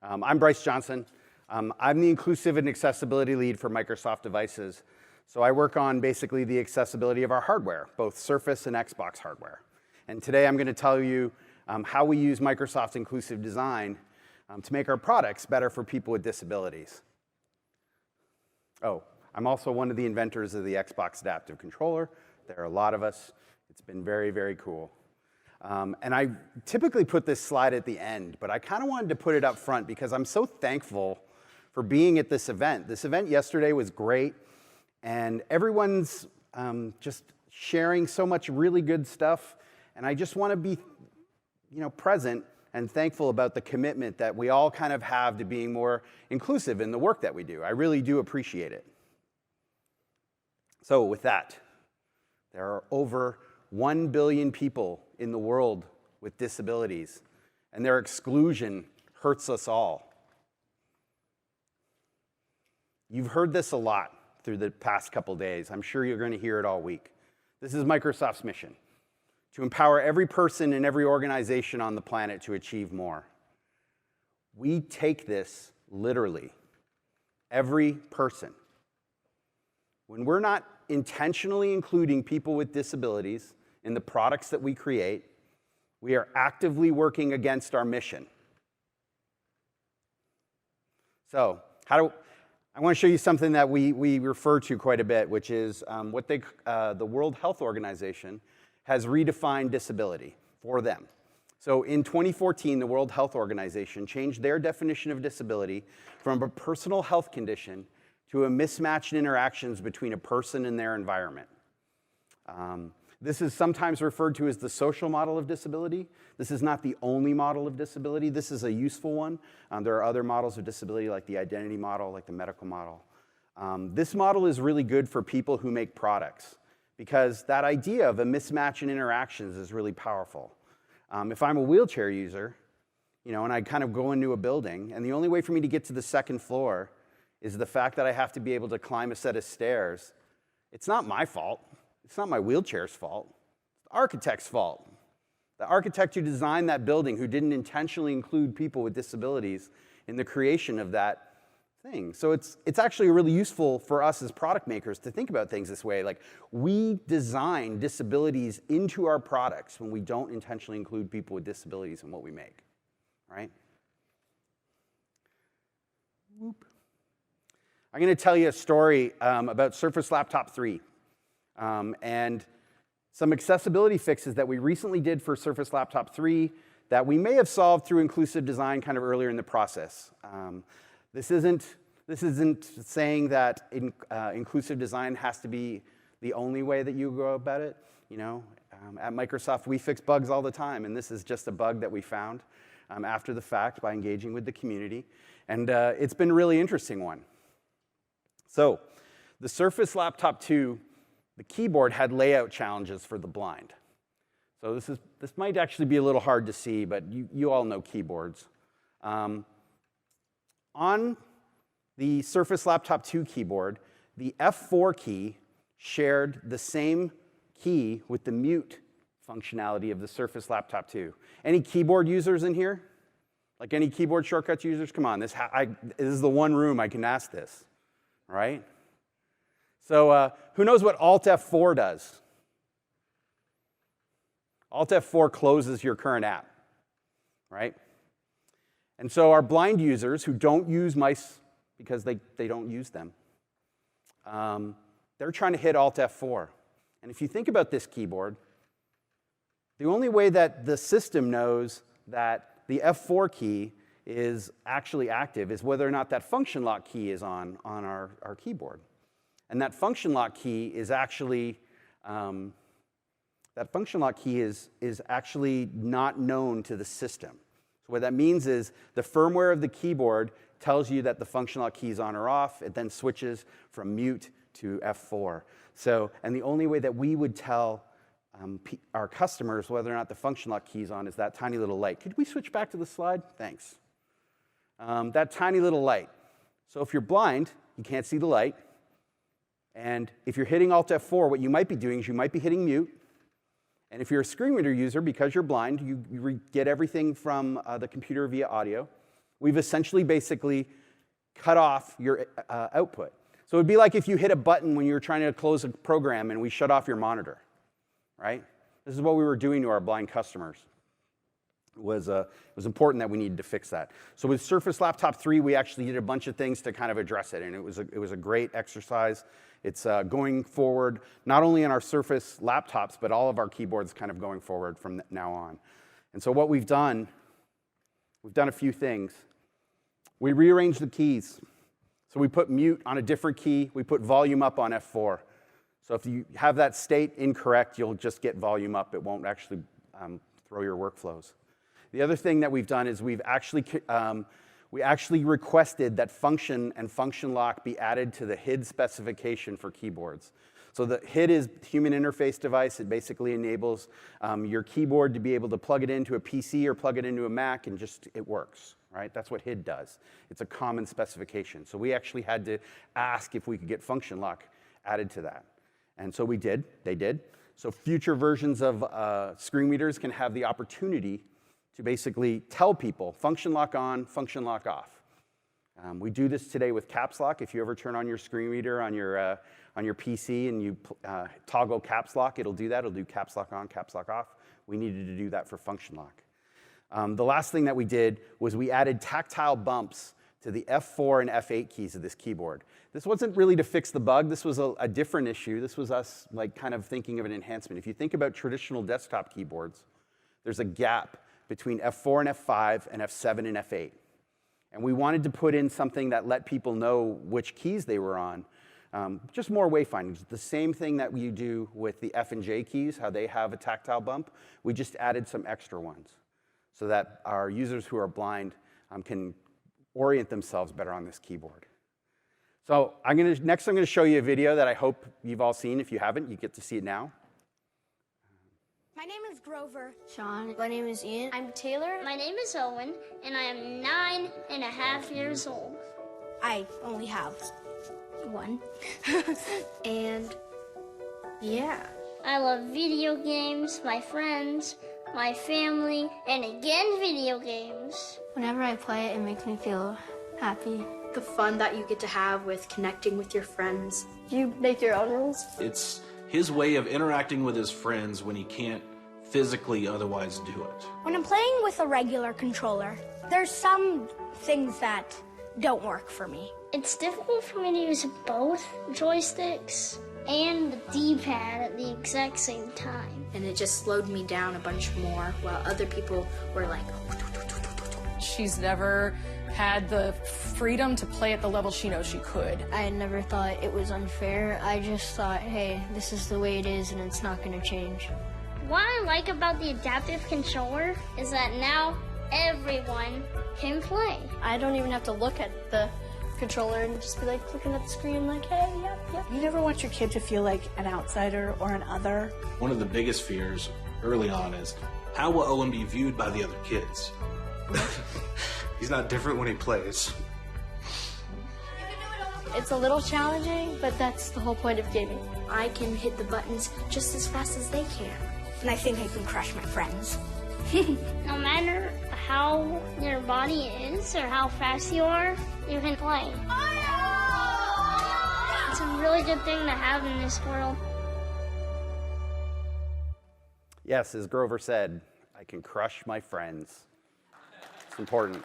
I'm Bryce Johnson. I'm the Inclusive and Accessibility Lead for Microsoft Devices. So I work on basically the accessibility of our hardware, both Surface and Xbox hardware. And today I'm going to tell you how we use Microsoft Inclusive Design to make our products better for people with disabilities. Oh, I'm also one of the inventors of the Xbox Adaptive Controller. There are a lot of us. It's been very, very cool. And I typically put this slide at the end, but I kind of wanted to put it up front because I'm so thankful for being at this event. This event yesterday was great, and everyone's just sharing so much really good stuff, and I just want to be present and thankful about the commitment that we all kind of have to being more inclusive in the work that we do. I really do appreciate it. So with that, there are over 1 billion people in the world with disabilities, and their exclusion hurts us all. You've heard this a lot through the past couple days. I'm sure you're going to hear it all week. This is Microsoft's mission: to empower every person and every organization on the planet to achieve more. We take this literally. Every person. When we're not intentionally including people with disabilities in the products that we create, we are actively working against our mission. So, I want to show you something that we refer to quite a bit, which is what the World Health Organization has redefined disability for them. So in 2014, the World Health Organization changed their definition of disability from a personal health condition to a mismatch in interactions between a person and their environment. This is sometimes referred to as the social model of disability. This is not the only model of disability. This is a useful one. There are other models of disability like the identity model, like the medical model. This model is really good for people who make products because that idea of a mismatch in interactions is really powerful. If I'm a wheelchair user, and I kind of go into a building, and the only way for me to get to the second floor is the fact that I have to be able to climb a set of stairs, it's not my fault. It's not my wheelchair's fault. It's the architect's fault. The architect who designed that building, who didn't intentionally include people with disabilities in the creation of that thing. So it's actually really useful for us as product makers to think about things this way. Like, we design disabilities into our products when we don't intentionally include people with disabilities in what we make, right? Whoop. I'm going to tell you a story about Surface Laptop 3. And some accessibility fixes that we recently did for Surface Laptop 3 that we may have solved through inclusive design kind of earlier in the process. This isn't saying that inclusive design has to be the only way that you go about it. At Microsoft, we fix bugs all the time, and this is just a bug that we found after the fact by engaging with the community. And it's been a really interesting one. So the Surface Laptop 2, the keyboard had layout challenges for the blind. So this might actually be a little hard to see, but you all know keyboards. On the Surface Laptop 2 keyboard, the F4 key shared the same key with the mute functionality of the Surface Laptop 2. Any keyboard users in here? Like any keyboard shortcuts users? Come on, this is the one room I can ask this, right? So who knows what Alt F4 does? Alt F4 closes your current app, right? And so our blind users who don't use mice because they don't use them, they're trying to hit Alt F4. And if you think about this keyboard, the only way that the system knows that the F4 key is actually active is whether or not that function lock key is on our keyboard. And that function lock key is actually not known to the system. So what that means is the firmware of the keyboard tells you that the function lock key is on or off. It then switches from mute to F4. So, and the only way that we would tell our customers whether or not the function lock key is on is that tiny little light. Could we switch back to the slide? Thanks. That tiny little light. So if you're blind, you can't see the light. And if you're hitting Alt F4, what you might be doing is you might be hitting mute. And if you're a screen reader user, because you're blind, you get everything from the computer via audio. we've essentially basically cut off your output. So it would be like if you hit a button when you were trying to close a program and we shut off your monitor, right? This is what we were doing to our blind customers. It was important that we needed to fix that. So with Surface Laptop 3, we actually did a bunch of things to kind of address it, and it was a great exercise. It's going forward, not only in our Surface laptops, but all of our keyboards kind of going forward from now on. And so what we've done a few things. We rearranged the keys. So we put mute on a different key. We put volume up on F4. So if you have that state incorrect, you'll just get volume up. It won't actually throw your workflows. The other thing that we've done is we actually requested that function and function lock be added to the HID specification for keyboards. So the HID is human interface device. It basically enables your keyboard to be able to plug it into a PC or plug it into a Mac, and just it works, right? That's what HID does. It's a common specification. So we actually had to ask if we could get function lock added to that. And so we did. They did. So future versions of screen readers can have the opportunity to basically tell people function lock on, function lock off. We do this today with caps lock. If you ever turn on your screen reader on your PC and you toggle caps lock, it'll do that. It'll do caps lock on, caps lock off. We needed to do that for function lock. The last thing that we did was we added tactile bumps to the F4 and F8 keys of this keyboard. This wasn't really to fix the bug. This was a different issue. This was us like kind of thinking of an enhancement. If you think about traditional desktop keyboards, there's a gap between F4 and F5 and F7 and F8. And we wanted to put in something that let people know which keys they were on. Just more wayfinding. The same thing that we do with the F and J keys, how they have a tactile bump. We just added some extra ones so that our users who are blind can orient themselves better on this keyboard. So next I'm going to show you a video that I hope you've all seen. If you haven't, you get to see it now. My name is Grover. Sean. My name is Ian. I'm Taylor. My name is Owen, and I am 9.5 years old. I only have 1. And yeah. I love video games, my friends, my family, and again video games. Whenever I play it, it makes me feel happy. The fun that you get to have with connecting with your friends. You make your own rules? It's his way of interacting with his friends when he can't physically otherwise do it. When I'm playing with a regular controller, there's some things that don't work for me. It's difficult for me to use both joysticks and the D-pad at the exact same time. And it just slowed me down a bunch more, while other people were like... She's never had the freedom to play at the level she knows she could. I never thought it was unfair. I just thought, hey, this is the way it is and it's not going to change. What I like about the adaptive controller is that now everyone can play. I don't even have to look at the controller and just be like looking at the screen like, hey, yep. You never want your kid to feel like an outsider or an other. One of the biggest fears early on is, how will Owen be viewed by the other kids? He's not different when he plays. It's a little challenging, but that's the whole point of gaming. I can hit the buttons just as fast as they can. And I think I can crush my friends. No matter how your body is or how fast you are, you can play. It's a really good thing to have in this world. Yes, as Grover said, I can crush my friends. It's important.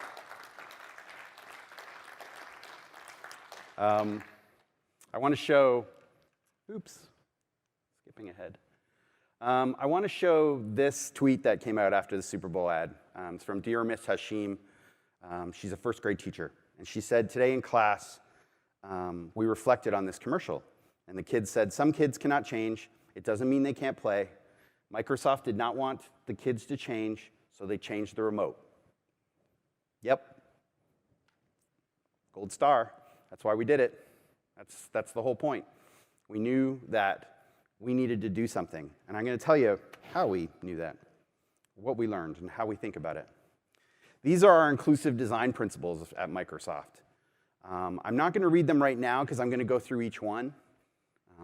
I want to show, skipping ahead. I want to show this tweet that came out after the Super Bowl ad. It's from Dear Miss Hashim. She's a first grade teacher. And she said, today in class, we reflected on this commercial. And the kids said, some kids cannot change. It doesn't mean they can't play. Microsoft did not want the kids to change, so they changed the remote. Yep. Gold star. That's why we did it. That's the whole point. We knew that we needed to do something. And I'm going to tell you how we knew that, what we learned, and how we think about it. These are our inclusive design principles at Microsoft. I'm not going to read them right now because I'm going to go through each one.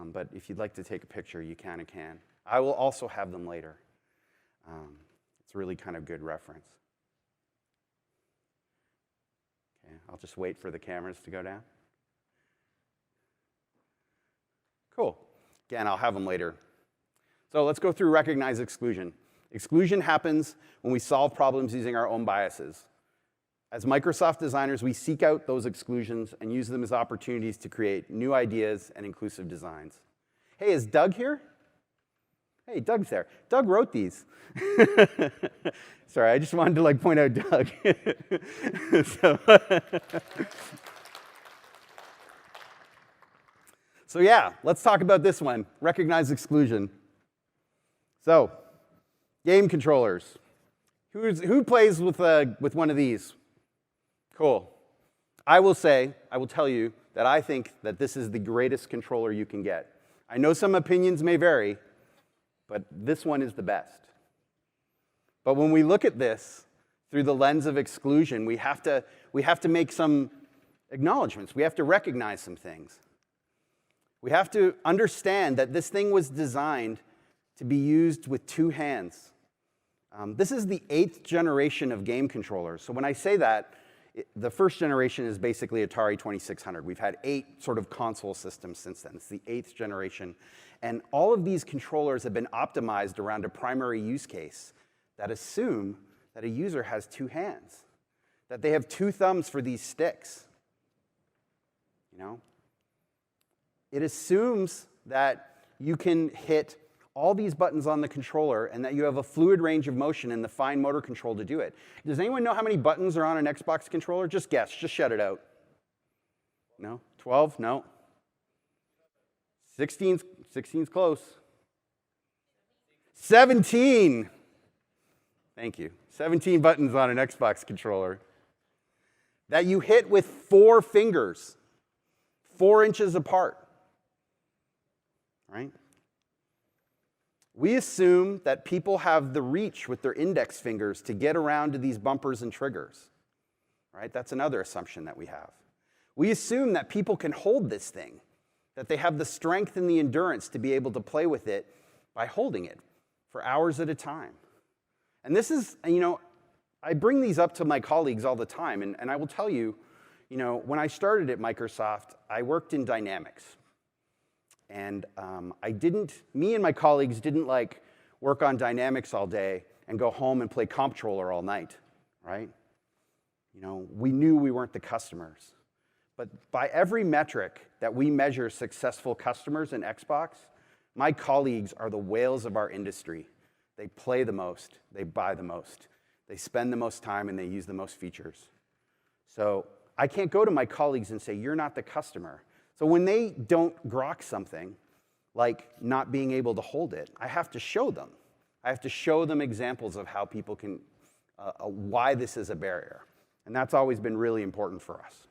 But if you'd like to take a picture, you can and can. I will also have them later. It's really kind of good reference. I'll just wait for the cameras to go down. Cool. Again, I'll have them later. So let's go through recognize exclusion. Exclusion happens when we solve problems using our own biases. As Microsoft designers, we seek out those exclusions and use them as opportunities to create new ideas and inclusive designs. Hey, is Doug here? Hey, Doug's there. Doug wrote these. Sorry, I just wanted to point out Doug. So yeah, let's talk about this one, recognize exclusion. So, game controllers. Who plays with one of these? Cool. I will tell you that I think that this is the greatest controller you can get. I know some opinions may vary, but this one is the best. But when we look at this through the lens of exclusion, we have to make some acknowledgments. We have to recognize some things. We have to understand that this thing was designed to be used with two hands. This is the 8th generation of game controllers. So when I say that, the first generation is basically Atari 2600. We've had 8 sort of console systems since then. It's the 8th generation. And all of these controllers have been optimized around a primary use case that assume that a user has 2 hands, that they have 2 thumbs for these sticks. You know? It assumes that you can hit all these buttons on the controller and that you have a fluid range of motion and the fine motor control to do it. Does anyone know how many buttons are on an Xbox controller? Just guess, just shout it out. No? 12? No. 16's close. 17! Thank you. 17 buttons on an Xbox controller that you hit with 4 fingers, 4 inches apart. Right? We assume that people have the reach with their index fingers to get around to these bumpers and triggers. Right? That's another assumption that we have. We assume that people can hold this thing, that they have the strength and the endurance to be able to play with it by holding it for hours at a time. And this is, I bring these up to my colleagues all the time, and I will tell you, when I started at Microsoft, I worked in Dynamics. And me and my colleagues didn't work on Dynamics all day and go home and play Comptroller all night, right? We knew we weren't the customers. But by every metric that we measure successful customers in Xbox, my colleagues are the whales of our industry. They play the most, they buy the most, they spend the most time, and they use the most features. So I can't go to my colleagues and say, you're not the customer. So when they don't grok something, like not being able to hold it, I have to show them. I have to show them examples of how people can, why this is a barrier. And that's always been really important for us.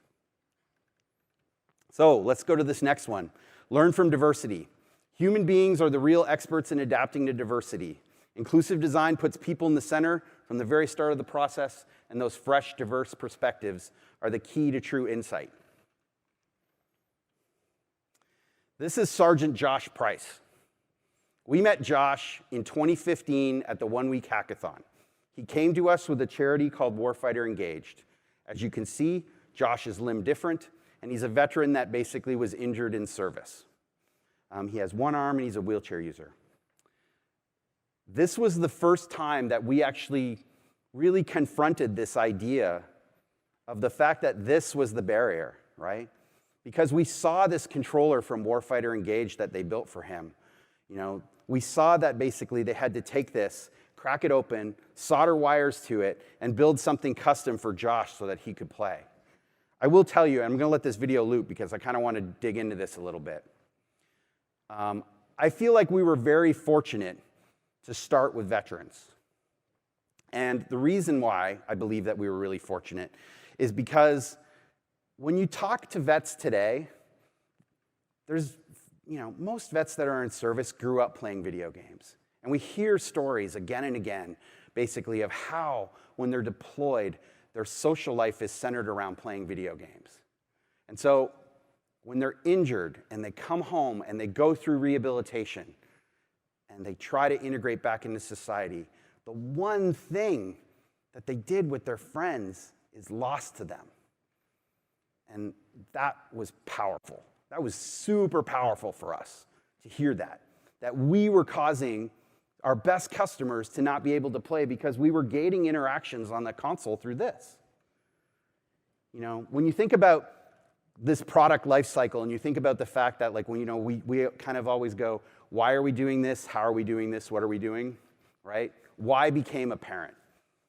So let's go to this next one. Learn from diversity. Human beings are the real experts in adapting to diversity. Inclusive design puts people in the center from the very start of the process, and those fresh, diverse perspectives are the key to true insight. This is Sergeant Josh Price. We met Josh in 2015 at the 1-week hackathon. He came to us with a charity called Warfighter Engaged. As you can see, Josh is limb different, and he's a veteran that basically was injured in service. He has 1 arm, and he's a wheelchair user. This was the first time that we actually really confronted this idea of the fact that this was the barrier, right? Because we saw this controller from Warfighter Engaged that they built for him. We saw that basically they had to take this, crack it open, solder wires to it, and build something custom for Josh so that he could play. I will tell you, and I'm going to let this video loop because I kind of want to dig into this a little bit. I feel like we were very fortunate to start with veterans. And the reason why I believe that we were really fortunate is because when you talk to vets today, there's, most vets that are in service grew up playing video games. And we hear stories again and again, basically, of how, when they're deployed, their social life is centered around playing video games. And so when they're injured and they come home and they go through rehabilitation and they try to integrate back into society, the one thing that they did with their friends is lost to them. And that was powerful. That was super powerful for us to hear that we were causing our best customers to not be able to play because we were gating interactions on the console through this. You know, when you think about this product life cycle and you think about the fact that like when, you know, we kind of always go, why are we doing this? How are we doing this? What are we doing? Right? Why became apparent.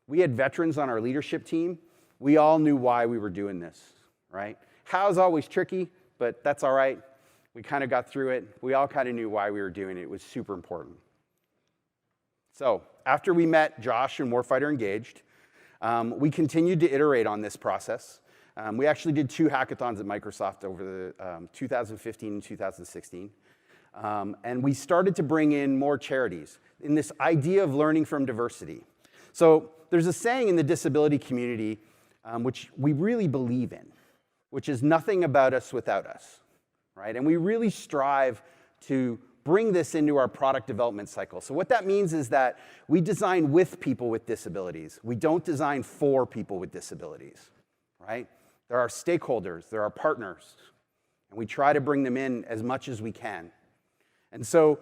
We had veterans on our leadership team. We all knew why we were doing this, right? How's always tricky, but that's all right. We kind of got through it. We all kind of knew why we were doing it. It was super important. So after we met Josh and Warfighter Engaged, we continued to iterate on this process. We actually did 2 hackathons at Microsoft over the 2015 and 2016. And we started to bring in more charities in this idea of learning from diversity. So there's a saying in the disability community, which we really believe in, which is nothing about us without us, right? And we really strive to bring this into our product development cycle. So what that means is that we design with people with disabilities. We don't design for people with disabilities, right? There are stakeholders, there are partners, and we try to bring them in as much as we can. And so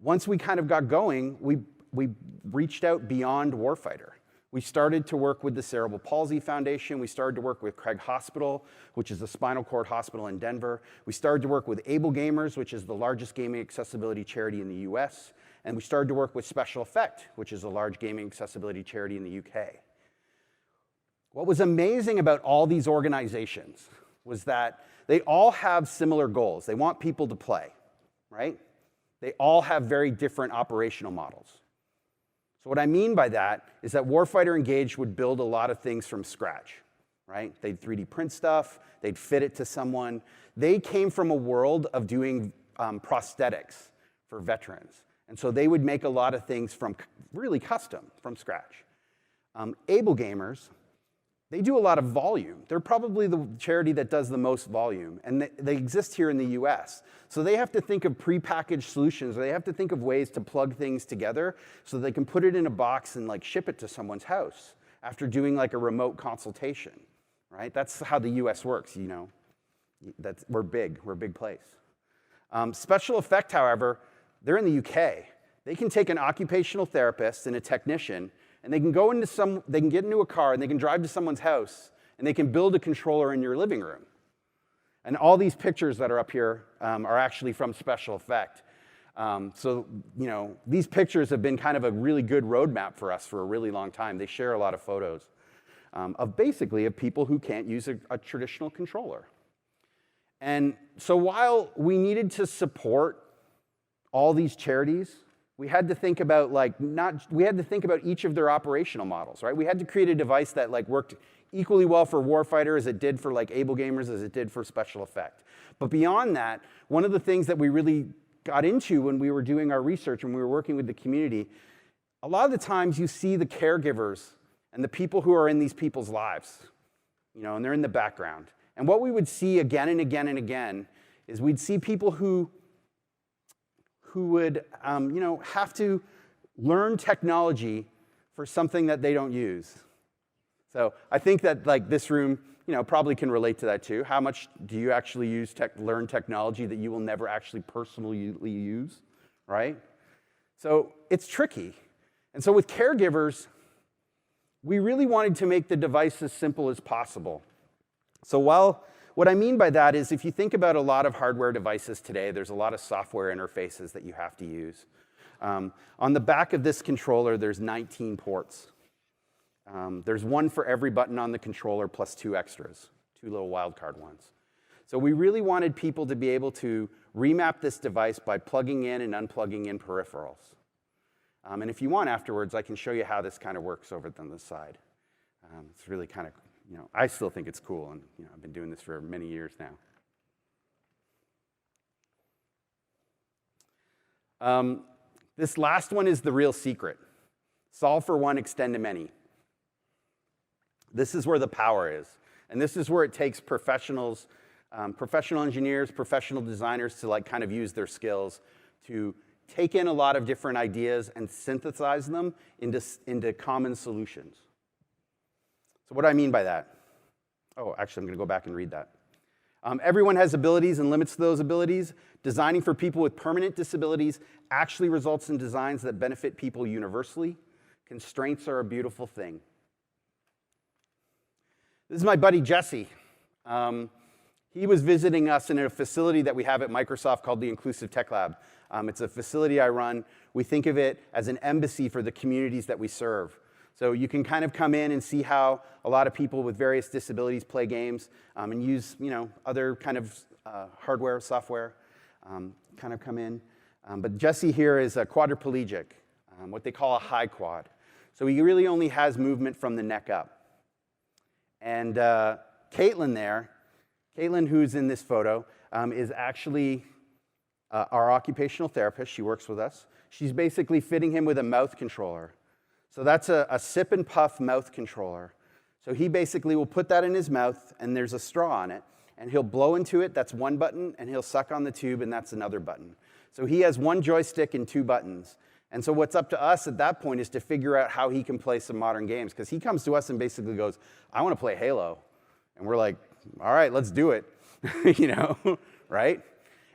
once we kind of got going, we reached out beyond Warfighter. We started to work with the Cerebral Palsy Foundation. We started to work with Craig Hospital, which is a spinal cord hospital in Denver. We started to work with Able Gamers, which is the largest gaming accessibility charity in the US. And we started to work with Special Effect, which is a large gaming accessibility charity in the UK. What was amazing about all these organizations was that they all have similar goals. They want people to play, right? They all have very different operational models. So what I mean by that is that Warfighter Engaged would build a lot of things from scratch, right? They'd 3D print stuff, they'd fit it to someone. They came from a world of doing prosthetics for veterans. And so they would make a lot of things from really custom, from scratch. Able Gamers, they do a lot of volume. They're probably the charity that does the most volume, and they exist here in the US. So they have to think of prepackaged solutions, or they have to think of ways to plug things together so they can put it in a box and like ship it to someone's house after doing like a remote consultation, right? That's how the US works, you know. We're a big place. Special Effect, however, they're in the UK. They can take an occupational therapist and a technician, and they can get into a car and they can drive to someone's house and they can build a controller in your living room. And all these pictures that are up here are actually from Special Effect. So, you know, these pictures have been kind of a really good roadmap for us for a really long time. They share a lot of photos of people who can't use a traditional controller. And so while we needed to support all these charities, we had to think about each of their operational models, right? We had to create a device that like worked equally well for Warfighter as it did for like Able Gamers as it did for Special Effect. But beyond that, one of the things that we really got into when we were doing our research and we were working with the community, a lot of the times you see the caregivers and the people who are in these people's lives, you know, and they're in the background. And what we would see again and again and again is we'd see people who would have to learn technology for something that they don't use. So I think that like this room, you know, probably can relate to that too. How much do you actually learn technology that you will never actually personally use, right? So it's tricky. And so with caregivers, we really wanted to make the device as simple as possible. So what I mean by that is if you think about a lot of hardware devices today, there's a lot of software interfaces that you have to use. On the back of this controller, there's 19 ports. There's one for every button on the controller plus 2 extras, 2 little wildcard ones. So we really wanted people to be able to remap this device by plugging in and unplugging in peripherals. And if you want afterwards, I can show you how this kind of works over on the side. It's really kind of, you know, I still think it's cool, and you know, I've been doing this for many years now. This last one is the real secret. Solve for one, extend to many. This is where the power is. And this is where it takes professionals, professional engineers, professional designers to like kind of use their skills to take in a lot of different ideas and synthesize them into common solutions. So what do I mean by that? Oh, actually, I'm going to go back and read that. Everyone has abilities and limits to those abilities. Designing for people with permanent disabilities actually results in designs that benefit people universally. Constraints are a beautiful thing. This is my buddy Jesse. He was visiting us in a facility that we have at Microsoft called the Inclusive Tech Lab. It's a facility I run. We think of it as an embassy for the communities that we serve. So you can kind of come in and see how a lot of people with various disabilities play games and use, other kind of hardware, software, kind of come in. But Jesse here is a quadriplegic, what they call a high quad. So he really only has movement from the neck up. And Caitlin there, Caitlin, who's in this photo, is actually our occupational therapist. She works with us. She's basically fitting him with a mouth controller. So that's a sip and puff mouth controller. So he basically will put that in his mouth, and there's a straw on it, and he'll blow into it. That's one button, and he'll suck on the tube, and that's another button. So he has one joystick and two buttons. And so what's up to us at that point is to figure out how he can play some modern games, because he comes to us and basically goes, I want to play Halo. And we're like, all right, let's do it, right?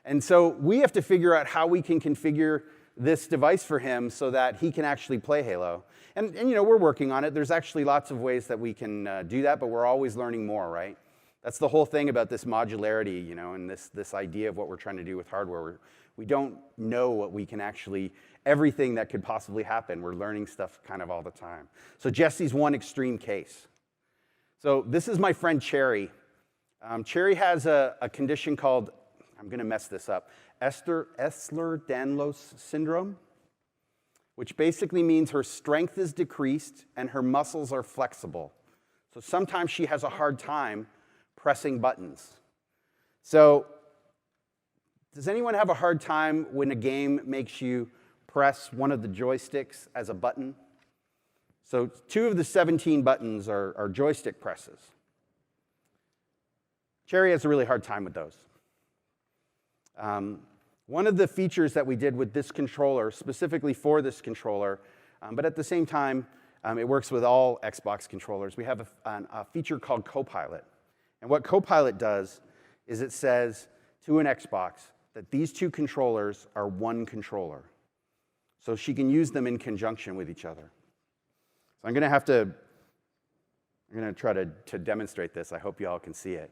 And so we have to figure out how we can configure this device for him so that he can actually play Halo. And we're working on it. There's actually lots of ways that we can do that, but we're always learning more, right? That's the whole thing about this modularity, and this idea of what we're trying to do with hardware. We don't know what we can actually, everything that could possibly happen. We're learning stuff kind of all the time. So Jesse's one extreme case. So this is my friend Cherry. Cherry has a condition called, I'm going to mess this up, Ehlers-Danlos syndrome, which basically means her strength is decreased and her muscles are flexible. So sometimes she has a hard time pressing buttons. So does anyone have a hard time when a game makes you press one of the joysticks as a button? So 2 of the 17 buttons are joystick presses. Cherry has a really hard time with those. One of the features that we did with this controller, specifically for this controller, but at the same time, it works with all Xbox controllers, we have a feature called Copilot. And what Copilot does is it says to an Xbox that these 2 controllers are one controller. So she can use them in conjunction with each other. So I'm going to try to demonstrate this. I hope you all can see it.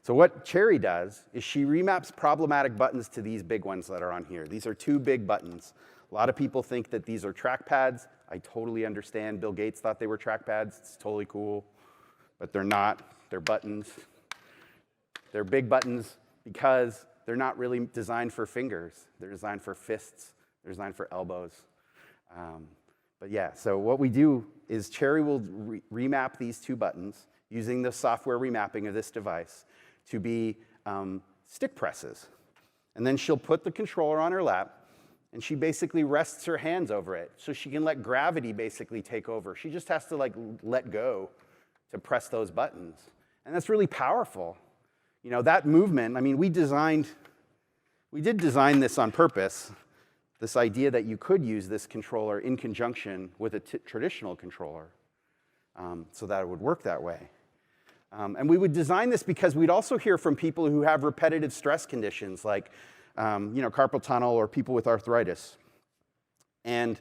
So what Cherry does is she remaps problematic buttons to these big ones that are on here. These are 2 big buttons. A lot of people think that these are trackpads. I totally understand. Bill Gates thought they were trackpads. It's totally cool. But they're not. They're buttons. They're big buttons because they're not really designed for fingers. They're designed for fists. They're designed for elbows. But yeah, so what we do is Cherry will remap these 2 buttons using the software remapping of this device to be stick presses. And then she'll put the controller on her lap, and she basically rests her hands over it so she can let gravity basically take over. She just has to let go to press those buttons. And that's really powerful. That movement, we did design this on purpose, this idea that you could use this controller in conjunction with a traditional controller so that it would work that way. And we would design this because we'd also hear from people who have repetitive stress conditions like carpal tunnel or people with arthritis. And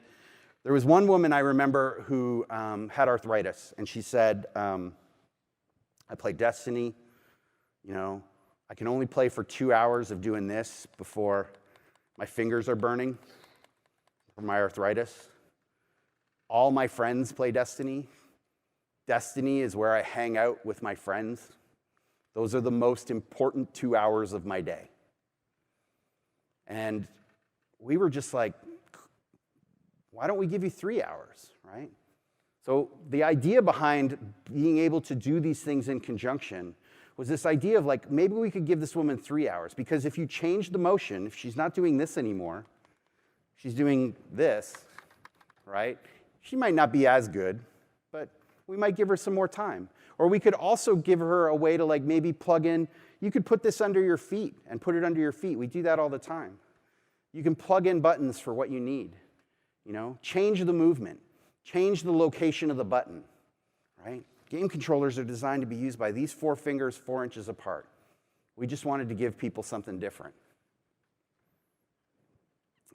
there was one woman I remember who had arthritis, and she said, I play Destiny, I can only play for 2 hours of doing this before my fingers are burning from my arthritis. All my friends play Destiny. Destiny is where I hang out with my friends. Those are the most important 2 hours of my day. And we were just like, why don't we give you 3 hours, right? So the idea behind being able to do these things in conjunction was this idea of maybe we could give this woman 3 hours, because if you change the motion, if she's not doing this anymore, she's doing this, right? She might not be as good, but we might give her some more time. Or we could also give her a way to maybe plug in, you could put this under your feet and put it under your feet. We do that all the time. You can plug in buttons for what you need, change the movement, change the location of the button, right? game controllers are designed to be used by these 4 fingers 4 inches apart. We just wanted to give people something different.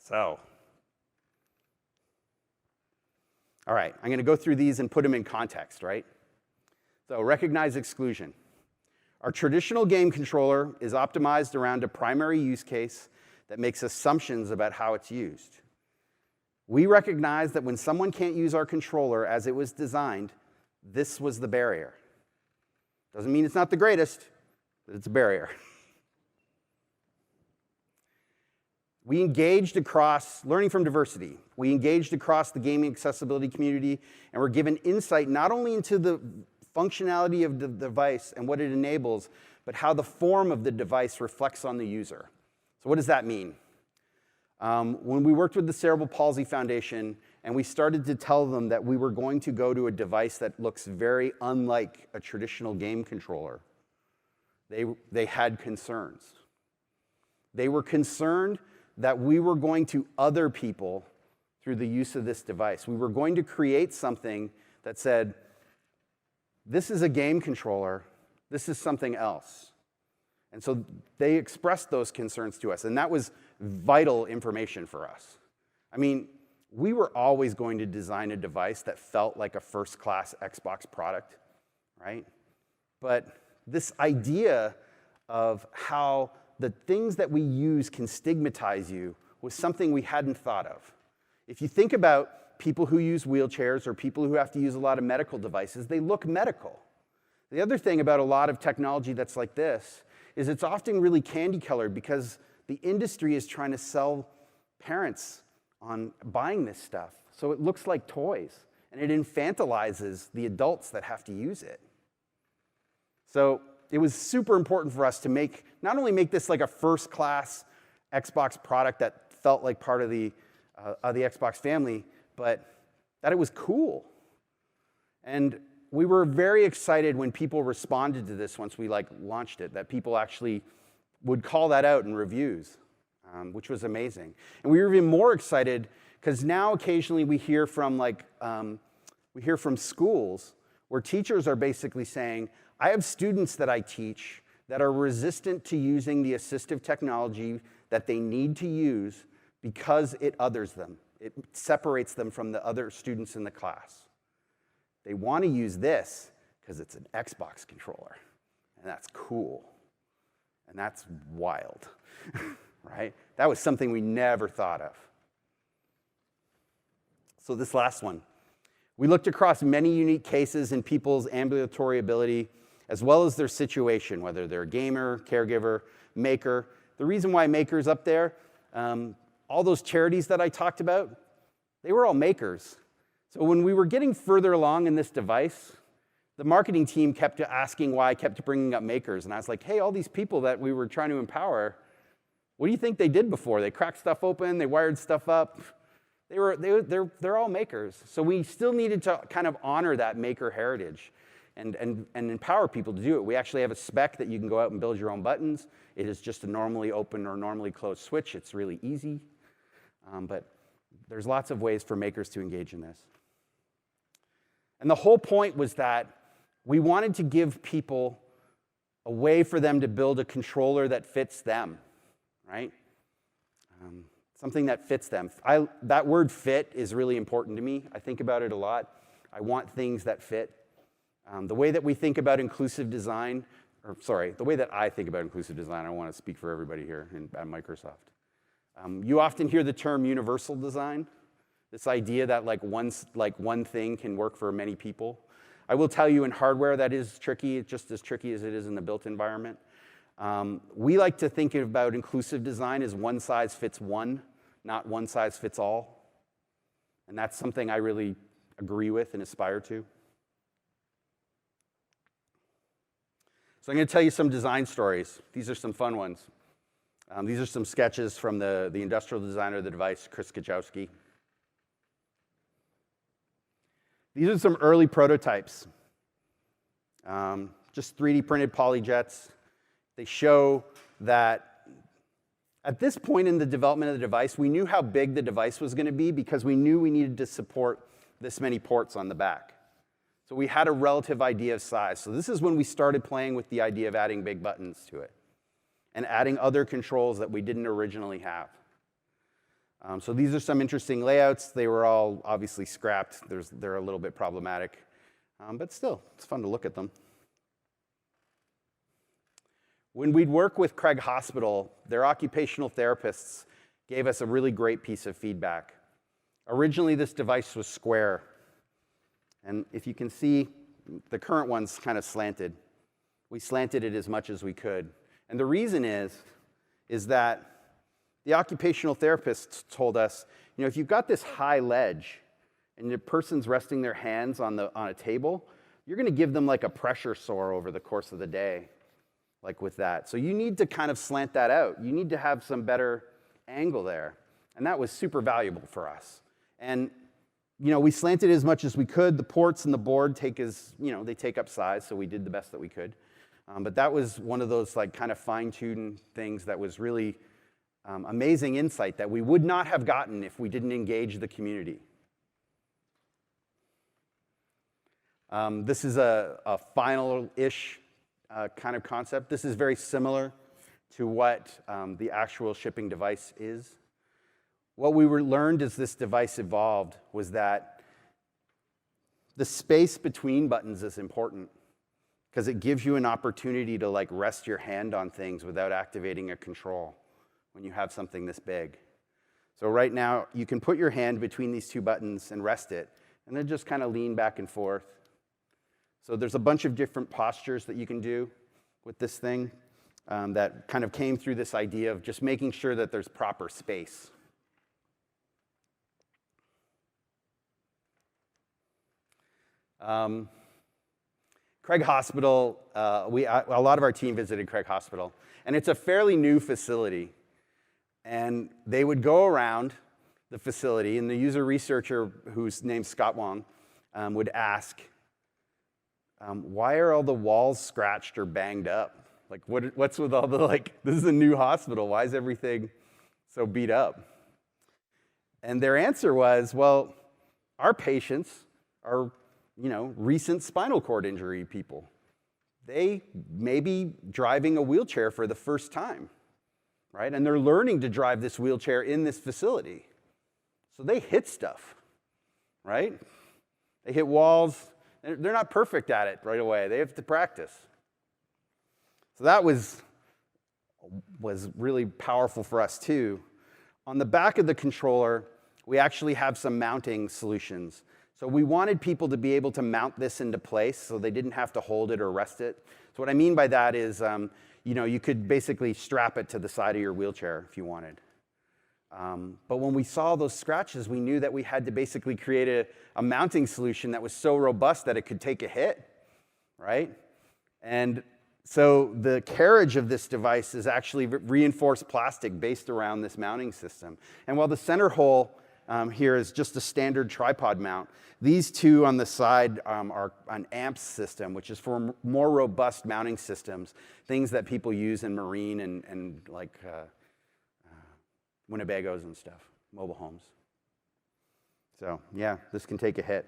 So, all right, I'm going to go through these and put them in context, right? So, recognize exclusion. Our traditional game controller is optimized around a primary use case that makes assumptions about how it's used. We recognize that when someone can't use our controller as it was designed, this was the barrier. Doesn't mean it's not the greatest, but it's a barrier. We engaged across learning from diversity. We engaged across the gaming accessibility community, and we're given insight not only into the functionality of the device and what it enables, but how the form of the device reflects on the user. So what does that mean? When we worked with the Cerebral Palsy Foundation and we started to tell them that we were going to go to a device that looks very unlike a traditional game controller, they had concerns. They were concerned that we were going to other people through the use of this device. We were going to create something that said, this is a game controller, this is something else. And so they expressed those concerns to us, and that was vital information for us. I mean, we were always going to design a device that felt like a first-class Xbox product, right? But this idea of how the things that we use can stigmatize you was something we hadn't thought of. If you think about people who use wheelchairs or people who have to use a lot of medical devices, they look medical. The other thing about a lot of technology that's like this is it's often really candy-colored because the industry is trying to sell parents on buying this stuff. So it looks like toys, and it infantilizes the adults that have to use it. So it was super important for us to not only make this like a first-class Xbox product that felt like part of the Xbox family, but that it was cool. And we were very excited when people responded to this once we launched it, that people actually would call that out in reviews, which was amazing. And we were even more excited because now occasionally we hear from schools where teachers are basically saying, I have students that I teach that are resistant to using the assistive technology that they need to use because it others them. It separates them from the other students in the class. They want to use this because it's an Xbox controller, and that's cool, and that's wild, right? That was something we never thought of. So this last one. We looked across many unique cases in people's ambulatory ability, as well as their situation, whether they're a gamer, caregiver, maker. The reason why maker's up there, all those charities that I talked about, they were all makers. So when we were getting further along in this device, the marketing team kept asking why I kept bringing up makers. And I was like, hey, all these people that we were trying to empower, what do you think they did before? They cracked stuff open, they wired stuff up. They're all makers. So we still needed to kind of honor that maker heritage and empower people to do it. We actually have a spec that you can go out and build your own buttons. It is just a normally open or normally closed switch. It's really easy. But there's lots of ways for makers to engage in this. And the whole point was that we wanted to give people a way for them to build a controller that fits them, right? Something that fits them. That word fit is really important to me. I think about it a lot. I want things that fit. The way that we think about inclusive design, the way that I think about inclusive design, I don't want to speak for everybody here at Microsoft. You often hear the term universal design, this idea that one thing can work for many people. I will tell you in hardware that is tricky. It's just as tricky as it is in the built environment. We like to think about inclusive design as one size fits one, not one size fits all. And that's something I really agree with and aspire to. So I'm going to tell you some design stories. These are some fun ones. These are some sketches from the industrial designer of the device, Chris Kachowski. These are some early prototypes. Just 3D printed polygets. They show that at this point in the development of the device, we knew how big the device was going to be because we knew we needed to support this many ports on the back. So we had a relative idea of size. So this is when we started playing with the idea of adding big buttons to it and adding other controls that we didn't originally have. So these are some interesting layouts. They were all obviously scrapped. They're a little bit problematic, but still, it's fun to look at them. When we'd work with Craig Hospital, their occupational therapists gave us a really great piece of feedback. Originally, this device was square. And if you can see, the current one's kind of slanted. We slanted it as much as we could. And the reason is that the occupational therapists told us, if you've got this high ledge and the person's resting their hands on a table, you're going to give them like a pressure sore over the course of the day, like with that. So you need to kind of slant that out. You need to have some better angle there. And that was super valuable for us. And we slanted as much as we could. The ports and the board they take up size, so we did the best that we could. But that was one of those like kind of fine-tuned things that was really amazing insight that we would not have gotten if we didn't engage the community. This is a final-ish kind of concept. This is very similar to what the actual shipping device is. What we learned as this device evolved was that the space between buttons is important because it gives you an opportunity to like rest your hand on things without activating a control when you have something this big. So right now, you can put your hand between these two buttons and rest it, and then just kind of lean back and forth. So there's a bunch of different postures that you can do with this thing that kind of came through this idea of just making sure that there's proper space. Craig Hospital, a lot of our team visited Craig Hospital, and it's a fairly new facility. And they would go around the facility, and the user researcher, whose name's Scott Wong, would ask, why are all the walls scratched or banged up? Like, what's with all the, this is a new hospital. Why is everything so beat up? And their answer was, well, our patients are, recent spinal cord injury people. They may be driving a wheelchair for the first time, right? And they're learning to drive this wheelchair in this facility. So they hit stuff, right? They hit walls. They're not perfect at it right away. They have to practice. So that was really powerful for us too. On the back of the controller, we actually have some mounting solutions. So we wanted people to be able to mount this into place so they didn't have to hold it or rest it. So what I mean by that is, you could basically strap it to the side of your wheelchair if you wanted. But when we saw those scratches, we knew that we had to basically create a mounting solution that was so robust that it could take a hit, right? And so the carriage of this device is actually reinforced plastic based around this mounting system. And while the center hole here is just a standard tripod mount, these two on the side are an AMPS system, which is for more robust mounting systems, things that people use in marine and Winnebagos and stuff, mobile homes. So yeah, this can take a hit.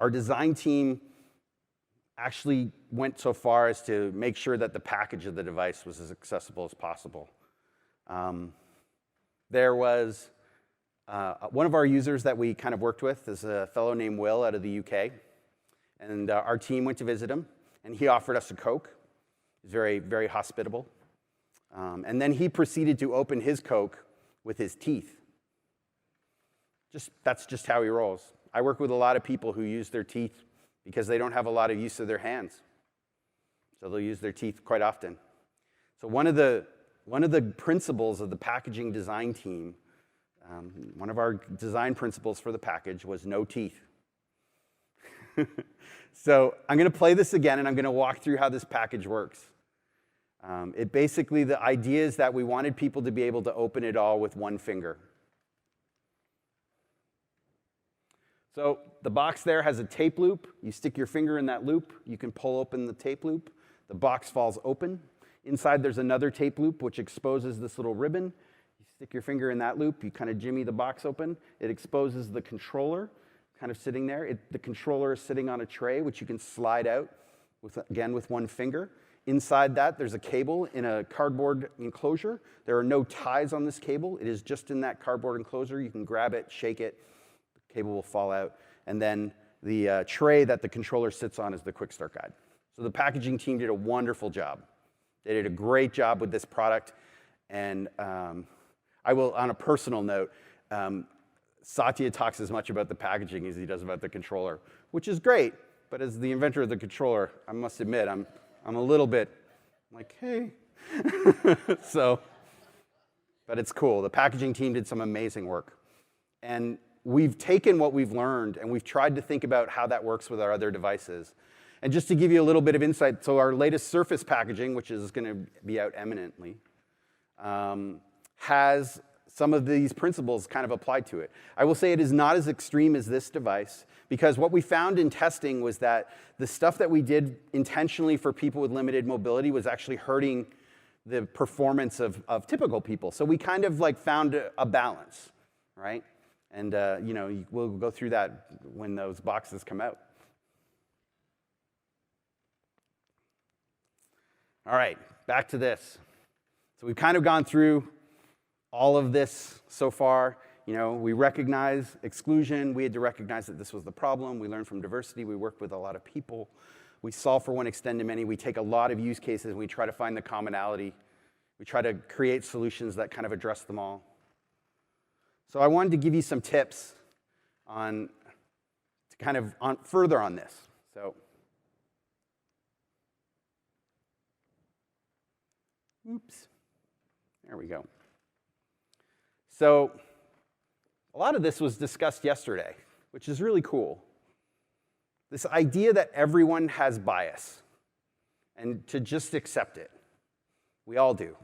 Our design team actually went so far as to make sure that the package of the device was as accessible as possible. There was one of our users that we kind of worked with is a fellow named Will out of the UK. And our team went to visit him, and he offered us a Coke. He was very, very hospitable. And then he proceeded to open his Coke with his teeth. That's just how he rolls. I work with a lot of people who use their teeth because they don't have a lot of use of their hands. So they'll use their teeth quite often. So one of the principles of the packaging design team, one of our design principles for the package was no teeth. So I'm going to play this again, and I'm going to walk through how this package works. The idea is that we wanted people to be able to open it all with one finger. So the box there has a tape loop. You stick your finger in that loop. You can pull open the tape loop. The box falls open. Inside there's another tape loop which exposes this little ribbon. Stick your finger in that loop, you kind of jimmy the box open. It exposes the controller, kind of sitting there. The controller is sitting on a tray, which you can slide out, again, with one finger. Inside that, there's a cable in a cardboard enclosure. There are no ties on this cable. It is just in that cardboard enclosure. You can grab it, shake it, the cable will fall out. And then the tray that the controller sits on is the quick start guide. So the packaging team did a wonderful job. They did a great job with this product. And I will, on a personal note, Satya talks as much about the packaging as he does about the controller, which is great. But as the inventor of the controller, I must admit, I'm a little bit like, hey. But it's cool. The packaging team did some amazing work. And we've taken what we've learned and we've tried to think about how that works with our other devices. And just to give you a little bit of insight, so our latest Surface packaging, which is going to be out imminently, has some of these principles kind of applied to it. I will say it is not as extreme as this device, because what we found in testing was that the stuff that we did intentionally for people with limited mobility was actually hurting the performance of typical people. So we kind of like found a balance, right? And we'll go through that when those boxes come out. All right, back to this. So we've kind of gone through all of this so far. We recognize exclusion. We had to recognize that this was the problem. We learned from diversity. We worked with a lot of people. We solve for one, extend to many. We take a lot of use cases and we try to find the commonality. We try to create solutions that kind of address them all. So I wanted to give you some tips further on this. So, oops, there we go. So a lot of this was discussed yesterday, which is really cool. This idea that everyone has bias and to just accept it. We all do.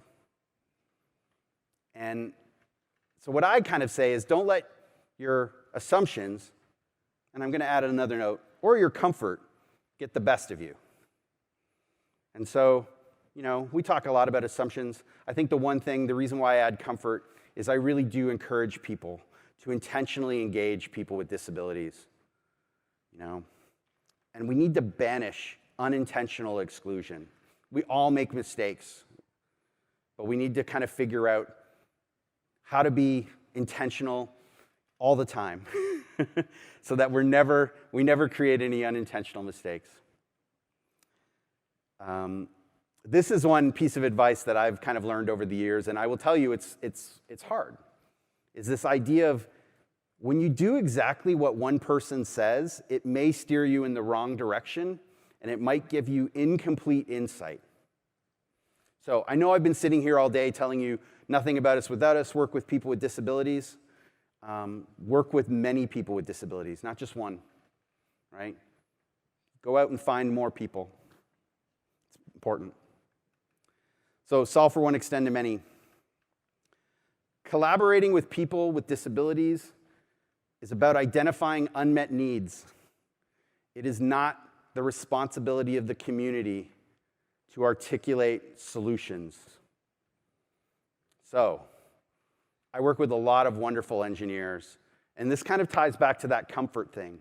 And so what I kind of say is don't let your assumptions, and I'm going to add another note, or your comfort get the best of you. And so, we talk a lot about assumptions. I think the reason why I add comfort is I really do encourage people to intentionally engage people with disabilities, And we need to banish unintentional exclusion. We all make mistakes, but we need to kind of figure out how to be intentional all the time so that we never create any unintentional mistakes. This is one piece of advice that I've kind of learned over the years, and I will tell you it's hard, is this idea of when you do exactly what one person says, it may steer you in the wrong direction, and it might give you incomplete insight. So I know I've been sitting here all day telling you nothing about us without us, work with people with disabilities, work with many people with disabilities, not just one, right? Go out and find more people. It's important. So solve for one, extend to many. Collaborating with people with disabilities is about identifying unmet needs. It is not the responsibility of the community to articulate solutions. So, I work with a lot of wonderful engineers, and this kind of ties back to that comfort thing,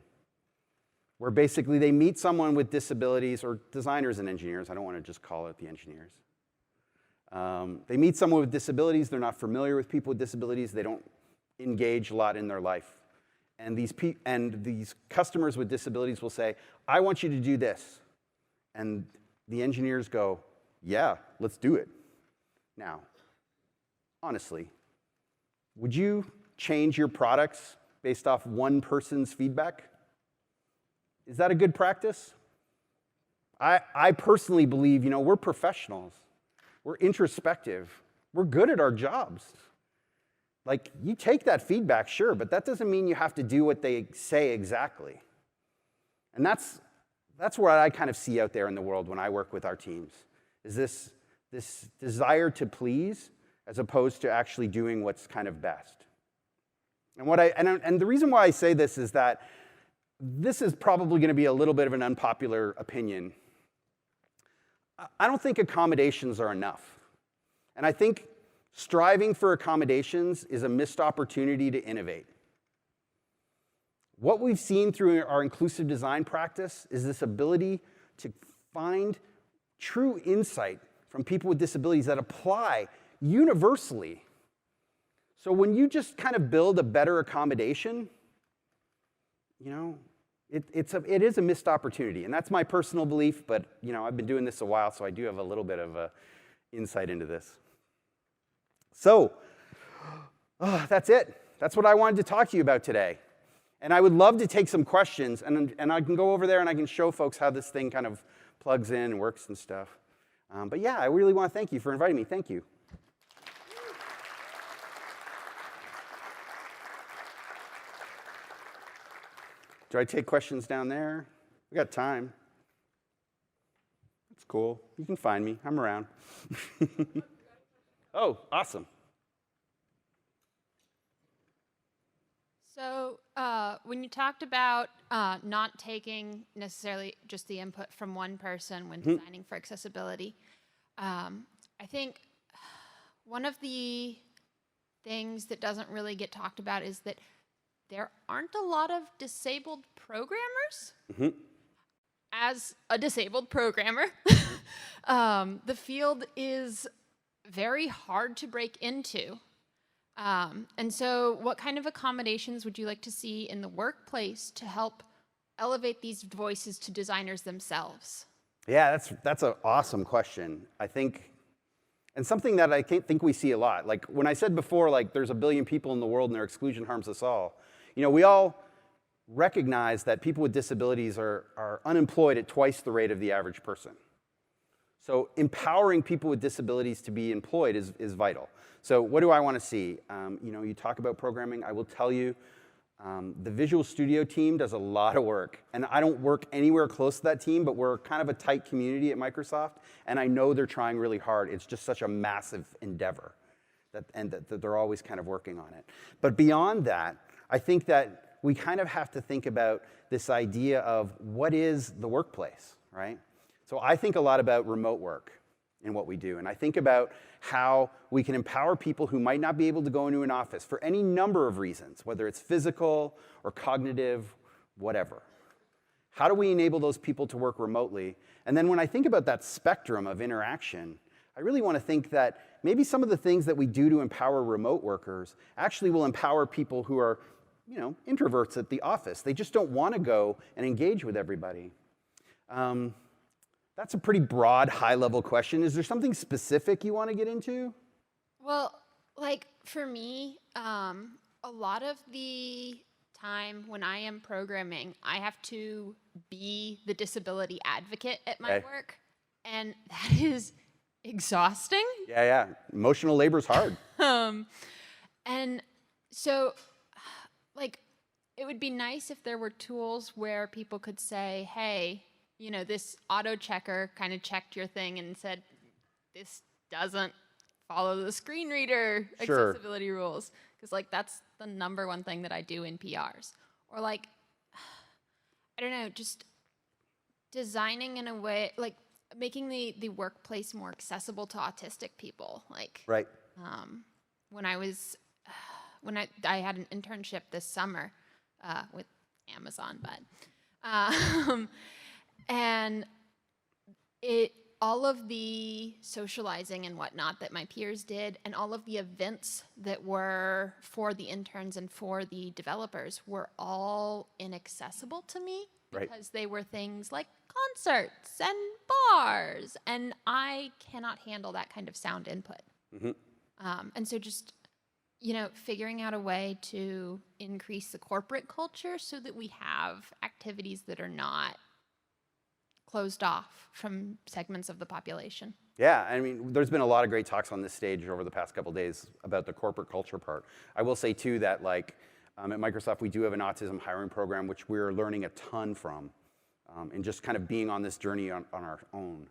where basically they meet someone with disabilities, or designers and engineers, I don't want to just call it the engineers. They meet someone with disabilities, they're not familiar with people with disabilities, they don't engage a lot in their life. And these customers with disabilities will say, I want you to do this. And the engineers go, yeah, let's do it. Now, honestly, would you change your products based off one person's feedback? Is that a good practice? I personally believe, we're professionals. We're introspective. We're good at our jobs. Like, you take that feedback, sure, but that doesn't mean you have to do what they say exactly. And that's what I kind of see out there in the world when I work with our teams, is this desire to please as opposed to actually doing what's kind of best. And the reason why I say this is that this is probably going to be a little bit of an unpopular opinion. I don't think accommodations are enough. And I think Striving for accommodations is a missed opportunity to innovate. What we've seen through our inclusive design practice is this ability to find true insight from people with disabilities that apply universally. So when you just kind of build a better accommodation, it is a missed opportunity. And that's my personal belief, but I've been doing this a while, so I do have a little bit of insight into this. So, that's it. That's what I wanted to talk to you about today. And I would love to take some questions, and I can go over there and I can show folks how this thing kind of plugs in and works and stuff. But yeah, I really want to thank you for inviting me. Thank you. Do I take questions down there? We got time. That's cool. You can find me. I'm around. Oh, awesome. So when you talked about not taking necessarily just the input from one person when designing for accessibility, I think one of the things that doesn't really get talked about is that there aren't a lot of disabled programmers. As a disabled programmer, the field is very hard to break into. And so what kind of accommodations would you like to see in the workplace to help elevate these voices to designers themselves? Yeah, that's an awesome question. I think, and something that I think we see a lot. Like when I said before, like there's 1 billion people in the world and their exclusion harms us all. We all recognize that people with disabilities are unemployed at twice the rate of the average person. So empowering people with disabilities to be employed is vital. So what do I want to see? You talk about programming. I will tell you, the Visual Studio team does a lot of work. And I don't work anywhere close to that team, but we're kind of a tight community at Microsoft. And I know they're trying really hard. It's just such a massive endeavor that they're always kind of working on it. But beyond that, I think that we kind of have to think about this idea of what is the workplace, right? So I think a lot about remote work in what we do. And I think about how we can empower people who might not be able to go into an office for any number of reasons, whether it's physical or cognitive, whatever. How do we enable those people to work remotely? And then when I think about that spectrum of interaction, I really want to think that maybe some of the things that we do to empower remote workers actually will empower people who are introverts at the office. They just don't want to go and engage with everybody. That's a pretty broad, high-level question. Is there something specific you want to get into? Well, like for me, a lot of the time when I am programming, I have to be the disability advocate at my work, and that is exhausting. Yeah. Emotional labor is hard. And so, like, it would be nice if there were tools where people could say, hey, this auto checker kind of checked your thing and said, this doesn't follow the screen reader accessibility rules. Because, like, that's the number one thing that I do in PRs. Or, like, I don't know, just designing in a way, like, making the workplace more accessible to autistic people. Like, right. When I had an internship this summer with Amazon, and all of the socializing and whatnot that my peers did, and all of the events that were for the interns and for the developers were all inaccessible to me because they were things like concerts and bars, and I cannot handle that kind of sound input. And so just, figuring out a way to increase the corporate culture so that we have activities that are not closed off from segments of the population. Yeah, I mean, there's been a lot of great talks on this stage over the past couple of days about the corporate culture part. I will say, too, that at Microsoft, we do have an autism hiring program, which we're learning a ton from, and just kind of being on this journey on our own.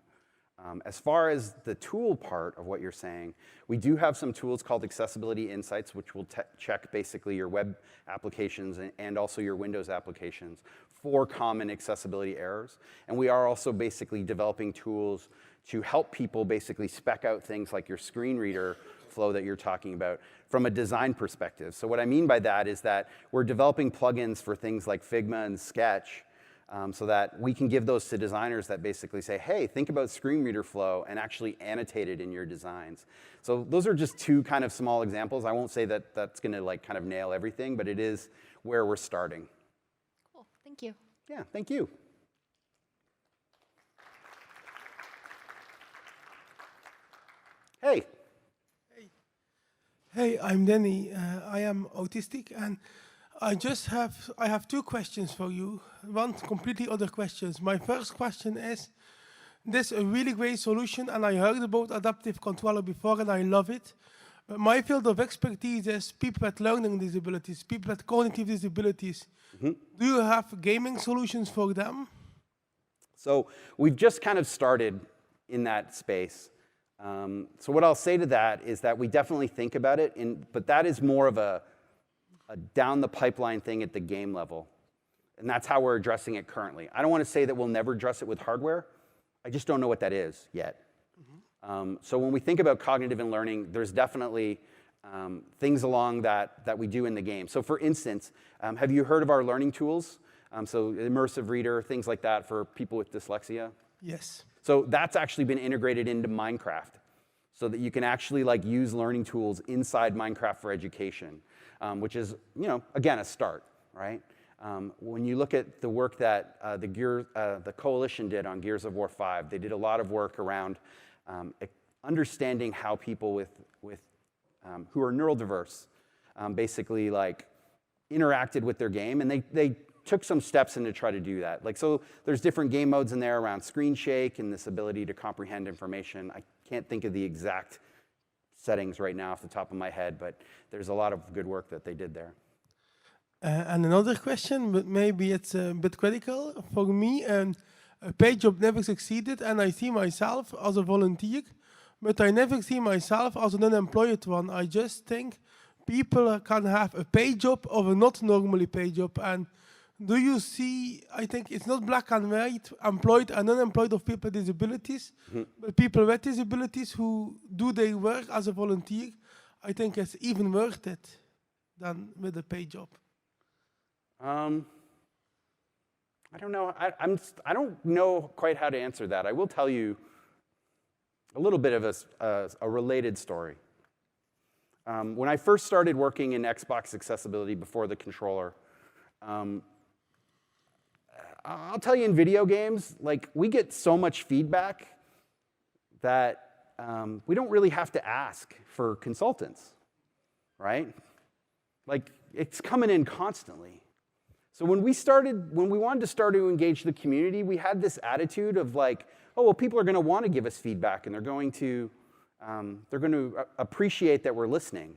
As far as the tool part of what you're saying, we do have some tools called Accessibility Insights, which will check basically your web applications and also your Windows applications for common accessibility errors. And we are also basically developing tools to help people basically spec out things like your screen reader workflow that you're talking about from a design perspective. So what I mean by that is that we're developing plugins for things like Figma and Sketch so that we can give those to designers that basically say, hey, think about screen reader flow and actually annotate it in your designs. So those are just two kind of small examples. I won't say that that's going to like kind of nail everything, but it is where we're starting. Cool. Thank you. Yeah, thank you. Hey. Hey, I'm Danny. I am autistic, and I have two questions for you. One completely other questions. My first question is, this is a really great solution, and I heard about adaptive controller before, and I love it. But my field of expertise is people with learning disabilities, people with cognitive disabilities. Do you have gaming solutions for them? So we've just kind of started in that space. So what I'll say to that is that we definitely think about it, but that is more of a down the pipeline thing at the game level. And that's how we're addressing it currently. I don't want to say that we'll never address it with hardware. I just don't know what that is yet. So when we think about cognitive and learning, there's definitely things along that we do in the game. So for instance, have you heard of our learning tools? So immersive reader, things like that for people with dyslexia? Yes. So that's actually been integrated into Minecraft so that you can actually like use learning tools inside Minecraft for education, which is, again, a start, right? When you look at the work that the Coalition did on Gears of War 5, they did a lot of work around understanding how people who are neurodiverse basically like interacted with their game, and they took some steps in to try to do that. Like, so there's different game modes in there around screen shake and this ability to comprehend information. I can't think of the exact settings right now off the top of my head, but there's a lot of good work that they did there. And another question, but maybe it's a bit critical for me. A paid job never succeeded, and I see myself as a volunteer, but I never see myself as an unemployed one. I just think people can have a paid job or a not normally paid job. And do you see, I think it's not black and white, employed and unemployed of people with disabilities, but people with disabilities who do their work as a volunteer, I think it's even worth it than with a paid job. I don't know. I don't know quite how to answer that. I will tell you a little bit of a related story. When I first started working in Xbox accessibility before the controller, I'll tell you, in video games, like, we get so much feedback that we don't really have to ask for consultants, right? Like, it's coming in constantly. So when we wanted to start to engage the community, we had this attitude of like, oh, well, people are going to want to give us feedback, and they're going to appreciate that we're listening.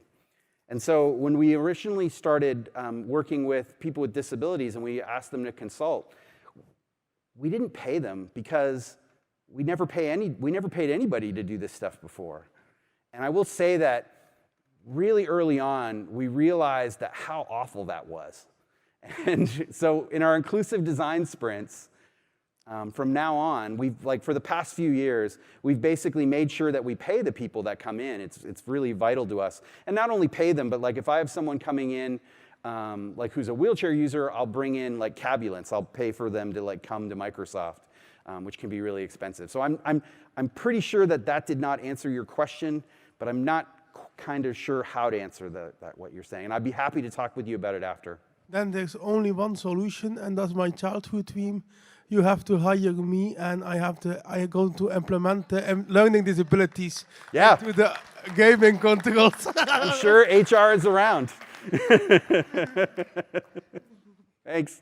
And so when we originally started working with people with disabilities and we asked them to consult, we didn't pay them because we never paid anybody to do this stuff before. And I will say that really early on, we realized that how awful that was. And so in our inclusive design sprints, from now on, for the past few years, we've basically made sure that we pay the people that come in. It's really vital to us. And not only pay them, but like if I have someone coming in, like who's a wheelchair user, I'll bring in like cabulants. I'll pay for them to like come to Microsoft, which can be really expensive. So I'm pretty sure that did not answer your question, but I'm not kind of sure how to answer what you're saying. And I'd be happy to talk with you about it after. Then there's only one solution, and that's my childhood dream. You have to hire me, and I am going to implement the learning disabilities to the gaming controls. I'm sure HR is around. Thanks.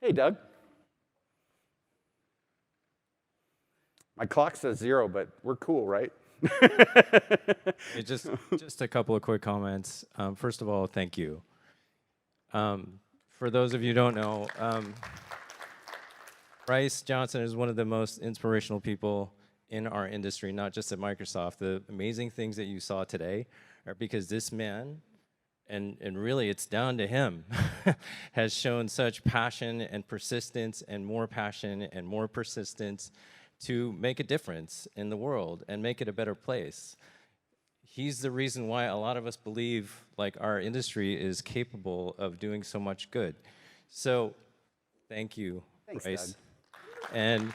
Hey, Doug. My clock says 0, but we're cool, right? Hey, just a couple of quick comments. First of all, thank you. For those of you who don't know, Bryce Johnson is one of the most inspirational people in our industry, not just at Microsoft. The amazing things that you saw today are because this man, and really it's down to him, has shown such passion and persistence and more passion and more persistence to make a difference in the world and make it a better place. he's the reason why a lot of us believe like our industry is capable of doing so much good. So thank you, Thanks, Bryce. Doug. And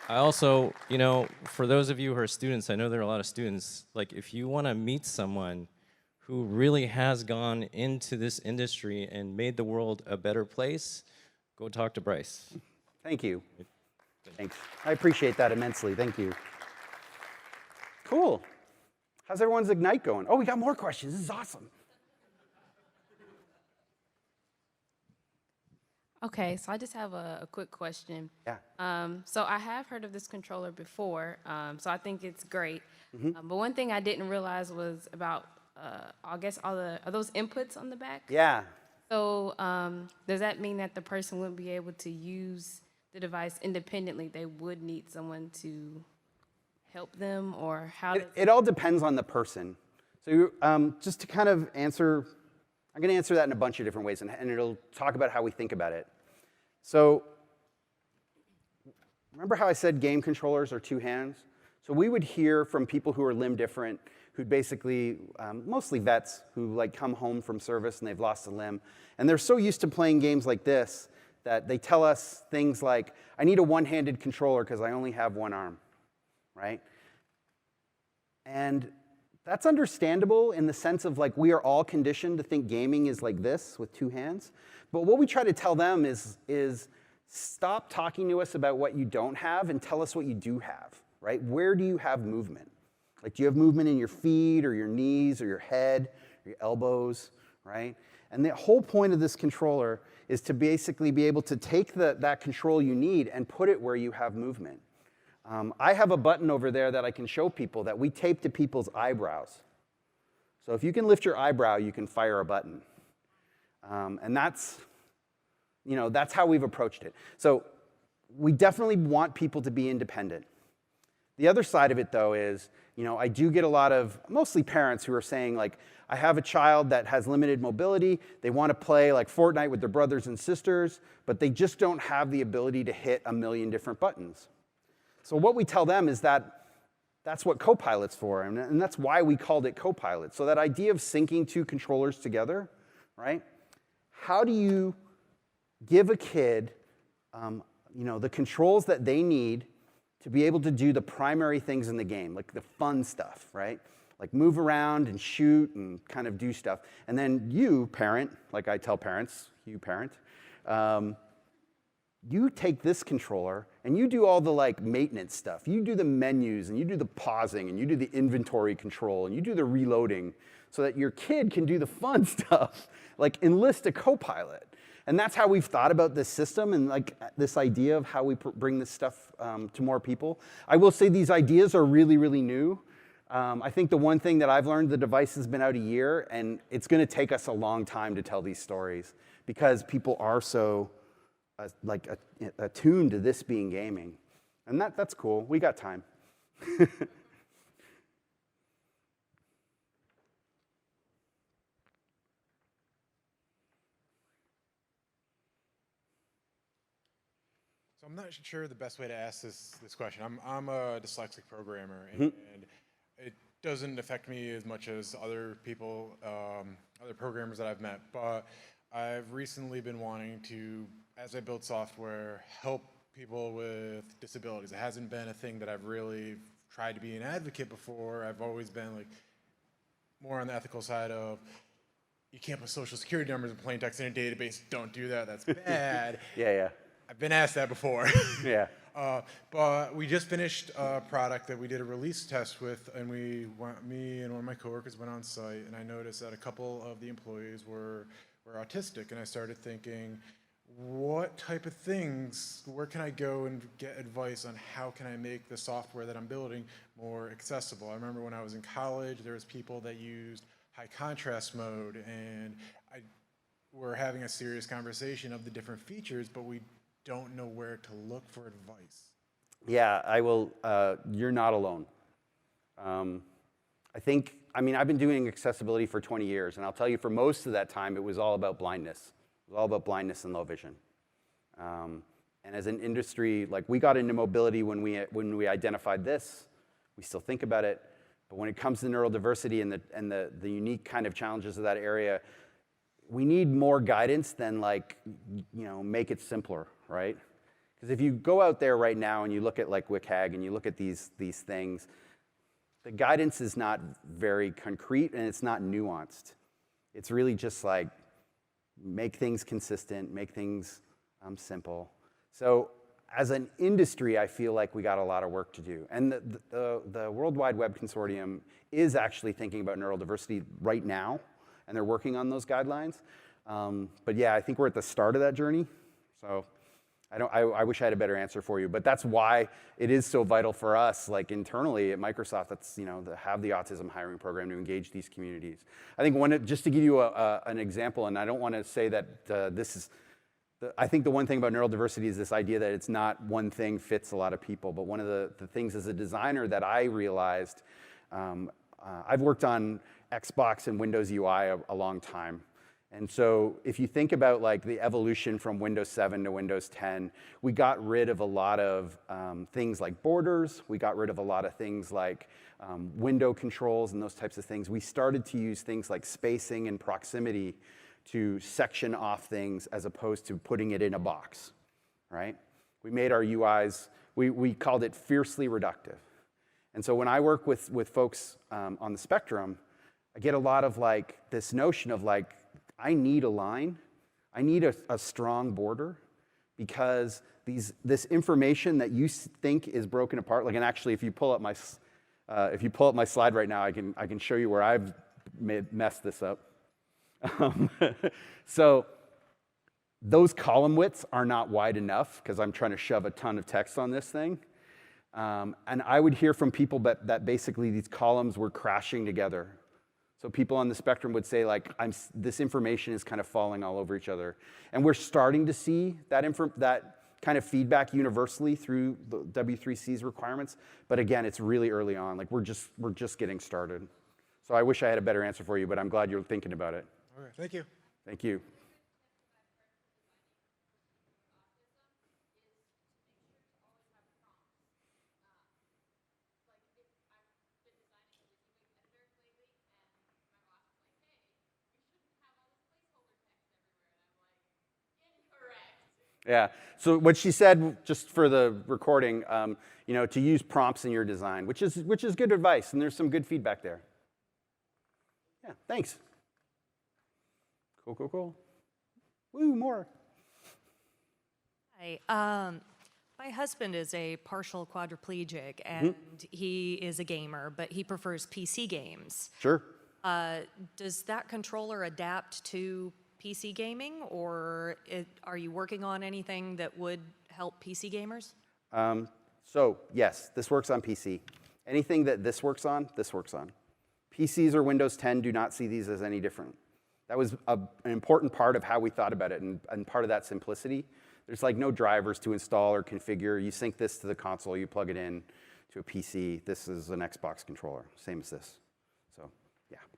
I also, you know, for those of you who are students, I know there are a lot of students, like if you want to meet someone who really has gone into this industry and made the world a better place, go talk to Bryce. Thank you. Thanks. I appreciate that immensely. Thank you. Cool. How's everyone's Ignite going? Oh, we got more questions. This is awesome. Okay, so I just have a quick question. Yeah. So I have heard of this controller before, so I think it's great. But one thing I didn't realize was about, I guess, are those inputs on the back? Yeah. So does that mean that the person wouldn't be able to use the device independently? They would need someone to help them, or how? It all depends on the person. So just to kind of answer, I'm going to answer that in a bunch of different ways, and it'll talk about how we think about it. So remember how I said game controllers are two hands? So we would hear from people who are limb different, who basically, mostly vets, who like come home from service and they've lost a limb. And they're so used to playing games like this that they tell us things like, I need a one-handed controller because I only have one arm, right? And that's understandable in the sense of like we are all conditioned to think gaming is like this with two hands. But what we try to tell them is stop talking to us about what you don't have and tell us what you do have, right? Where do you have movement? Like, do you have movement in your feet or your knees or your head or your elbows, right? And the whole point of this controller is to basically be able to take that control you need and put it where you have movement. I have a button over there that I can show people that we tape to people's eyebrows. So if you can lift your eyebrow, you can fire a button. And that's how we've approached it. So we definitely want people to be independent. The other side of it, though, is, I do get a lot of, mostly parents who are saying, like, I have a child that has limited mobility. They want to play, like, Fortnite with their brothers and sisters, but they just don't have the ability to hit a million different buttons. So what we tell them is that that's what Copilot's for, and that's why we called it Copilot. So that idea of syncing two controllers together, right? How do you give a kid, the controls that they need to be able to do the primary things in the game, like the fun stuff, right? Like move around and shoot and kind of do stuff. And then you, parent, like I tell parents, you parent, you take this controller and you do all the like maintenance stuff. You do the menus and you do the pausing and you do the inventory control and you do the reloading so that your kid can do the fun stuff, like enlist a Copilot. And that's how we've thought about this system and like this idea of how we bring this stuff to more people. I will say these ideas are really, really new. I think the one thing that I've learned, the device has been out a year, and it's going to take us a long time to tell these stories because people are so attuned to this being gaming. And that's cool. We got time. So I'm not sure the best way to ask this question. I'm a dyslexic programmer, and it doesn't affect me as much as other people, other programmers that I've met. But I've recently been wanting to, as I build software, help people with disabilities. It hasn't been a thing that I've really tried to be an advocate before. I've always been like more on the ethical side of, you can't put social security numbers in plain text in a database. Don't do that. That's bad. Yeah. I've been asked that before. Yeah. But we just finished a product that we did a release test with, and me and one of my coworkers went on site, and I noticed that a couple of the employees were autistic, and I started thinking, what type of things, where can I go and get advice on how can I make the software that I'm building more accessible? I remember when I was in college, there was people that used high contrast mode, and we're having a serious conversation of the different features, but we don't know where to look for advice. Yeah, I will. You're not alone. I've been doing accessibility for 20 years, and I'll tell you, for most of that time, it was all about blindness. It was all about blindness and low vision. And as an industry, like we got into mobility when we identified this. We still think about it, But when it comes to neural diversity and the unique kind of challenges of that area, we need more guidance than like, make it simpler, right? Because if you go out there right now and you look at like WCAG and you look at these things, the guidance is not very concrete and it's not nuanced. It's really just like make things consistent, make things simple. So as an industry, I feel like we got a lot of work to do. And the World Wide Web Consortium is actually thinking about neural diversity right now, and they're working on those guidelines. But yeah, I think we're at the start of that journey. So I wish I had a better answer for you, but that's why it is so vital for us, like internally at Microsoft, that's, to have the autism hiring program to engage these communities. I think just to give you an example, and I don't want to say that this is, I think the one thing about neural diversity is this idea that it's not one thing fits a lot of people, but one of the things as a designer that I realized, I've worked on Xbox and Windows UI a long time. And so if you think about like the evolution from Windows 7 to Windows 10, we got rid of a lot of things like borders. We got rid of a lot of things like window controls and those types of things. We started to use things like spacing and proximity to section off things as opposed to putting it in a box, right? We made our UIs, we called it fiercely reductive. And so when I work with folks on the spectrum, I get a lot of like this notion of like, I need a line, I need a strong border, because this information that you think is broken apart, like, and actually if you pull up my slide right now, I can show you where I've messed this up. So those column widths are not wide enough because I'm trying to shove a ton of text on this thing. And I would hear from people that basically these columns were crashing together. So people on the spectrum would say, like, this information is kind of falling all over each other. And we're starting to see that kind of feedback universally through the W3C's requirements. But again, it's really early on. Like, we're just getting started. So I wish I had a better answer for you, but I'm glad you're thinking about it. All right, thank you. Thank you. Yeah, so what she said, just for the recording, to use prompts in your design, which is good advice, and there's some good feedback there. Yeah, thanks. Cool. Woo, more. Hi, my husband is a partial quadriplegic, and he is a gamer, but he prefers PC games. Sure. Does that controller adapt to PC gaming, or are you working on anything that would help PC gamers? So yes, this works on PC. Anything that this works on. PCs or Windows 10 do not see these as any different. That was an important part of how we thought about it, and part of that simplicity. There's like no drivers to install or configure. You sync this to the console, you plug it in to a PC. This is an Xbox controller, same as this. So yeah.